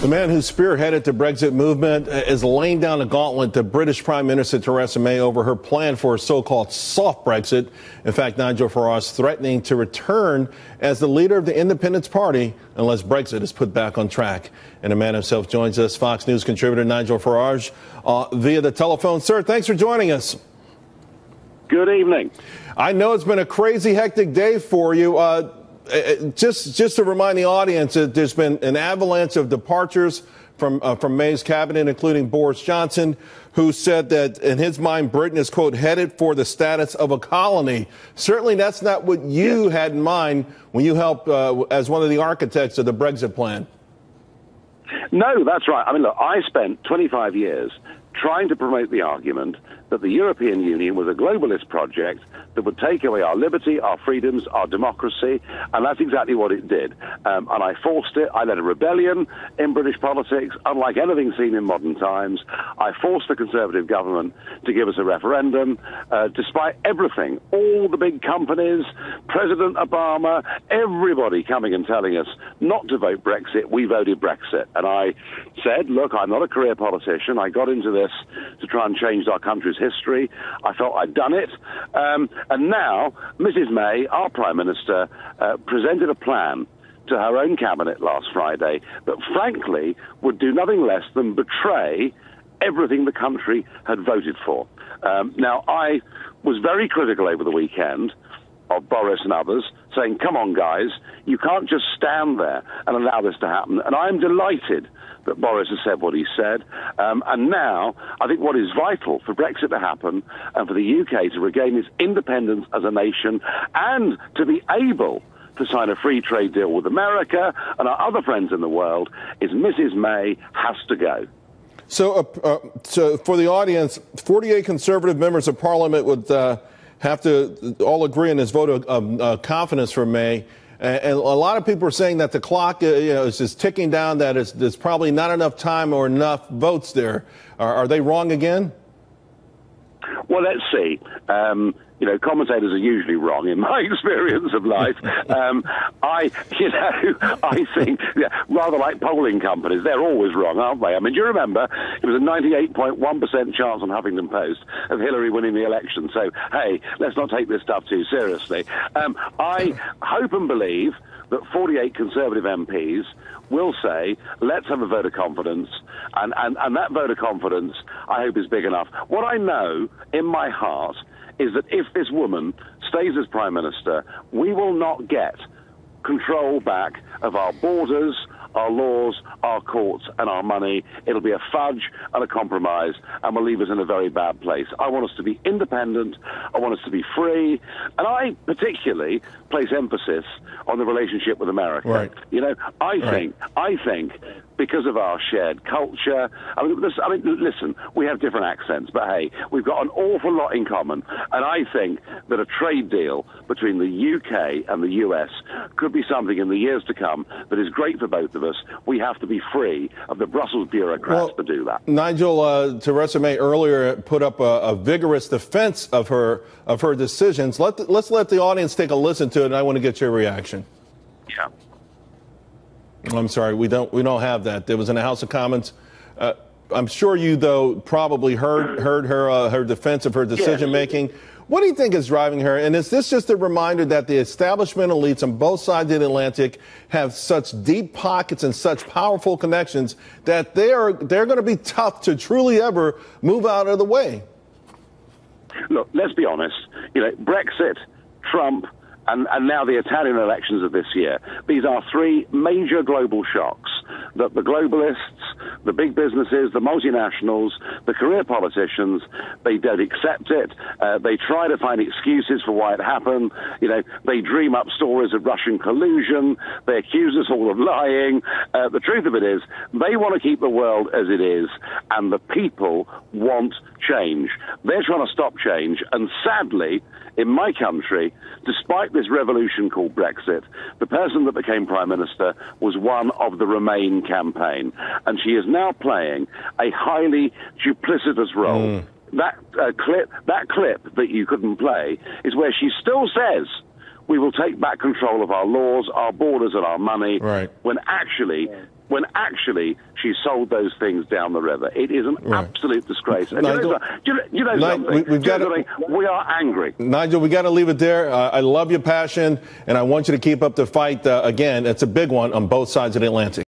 The man who spearheaded the Brexit movement is laying down a gauntlet to British Prime Minister Theresa May over her plan for a so-called soft Brexit. In fact, Nigel Farage threatening to return as the leader of the Independence Party unless Brexit is put back on track. And the man himself joins us, Fox News contributor Nigel Farage, via the telephone. Sir, thanks for joining us. Good evening. I know it's been a crazy, hectic day for you. Just to remind the audience, there's been an avalanche of departures from May's cabinet, including Boris Johnson, who said that in his mind, Britain is, quote, headed for the status of a colony. Certainly that's not what you had in mind when you helped as one of the architects of the Brexit plan. No, that's right. I mean, look, I spent 25 years trying to promote the argument that the European Union was a globalist project that would take away our liberty, our freedoms, our democracy, and that's exactly what it did. And I forced it. I led a rebellion in British politics, unlike anything seen in modern times. I forced the Conservative government to give us a referendum, despite everything, all the big companies, President Obama, everybody coming and telling us not to vote Brexit. We voted Brexit. And I said, look, I'm not a career politician. I got into this to try and change our country's history. I felt I'd done it. And now, Mrs. May, our Prime Minister, presented a plan to her own cabinet last Friday that, frankly, would do nothing less than betray everything the country had voted for. Now, I was very critical over the weekend of Boris and others, saying, come on, guys, you can't just stand there and allow this to happen. And I'm delighted that Boris has said what he said. And now, I think what is vital for Brexit to happen and for the UK to regain its independence as a nation and to be able to sign a free trade deal with America and our other friends in the world is Mrs. May has to go. So for the audience, 48 Conservative members of Parliament would have to all agree on this vote of confidence for May. And a lot of people are saying that the clock is just ticking down, that there's probably not enough time or enough votes there. Are they wrong again? Well, let's see. Commentators are usually wrong in my experience of life. I think, rather like polling companies, they're always wrong, aren't they? I mean, do you remember it was a 98.1% chance on Huffington Post of Hillary winning the election? So, hey, let's not take this stuff too seriously. I hope and believe that 48 Conservative MPs will say, let's have a vote of confidence, and that vote of confidence, I hope, is big enough. What I know in my heart is that if this woman stays as Prime Minister, we will not get control back of our borders, our laws, our courts, and our money. It'll be a fudge and a compromise, and will leave us in a very bad place. I want us to be independent. I want us to be free. And I particularly place emphasis on the relationship with America. Right. I think because of our shared culture, listen, we have different accents, but hey, we've got an awful lot in common. And I think that a trade deal between the UK and the US could be something in the years to come that is great for both of us. We have to be free of the Brussels bureaucrats to do that. Nigel, Theresa May earlier put up a vigorous defense of her decisions. Let's let the audience take a listen to it, and I want to get your reaction. Yeah. I'm sorry, we don't have that. It was in the House of Commons. I'm sure you, though, probably heard her defense of her decision making. Yes. What do you think is driving her? And is this just a reminder that the establishment elites on both sides of the Atlantic have such deep pockets and such powerful connections that they're going to be tough to truly ever move out of the way? Look, let's be honest. Brexit, Trump, and now the Italian elections of this year. These are three major global shocks that the globalists, the big businesses, the multinationals, the career politicians, they don't accept it. They try to find excuses for why it happened. They dream up stories of Russian collusion. They accuse us all of lying. The truth of it is, they want to keep the world as it is, and the people want change. They're trying to stop change, and sadly, in my country, despite this revolution called Brexit, the person that became Prime Minister was one of the Remain campaign, and she is now playing a highly duplicitous role. That clip that you couldn't play is where she still says we will take back control of our laws, our borders, and our money, right, when actually when actually she sold those things down the river. It is an absolute disgrace. And Nigel, you know something? We are angry. Nigel, we got to leave it there. I love your passion, and I want you to keep up the fight. Again, it's a big one on both sides of the Atlantic.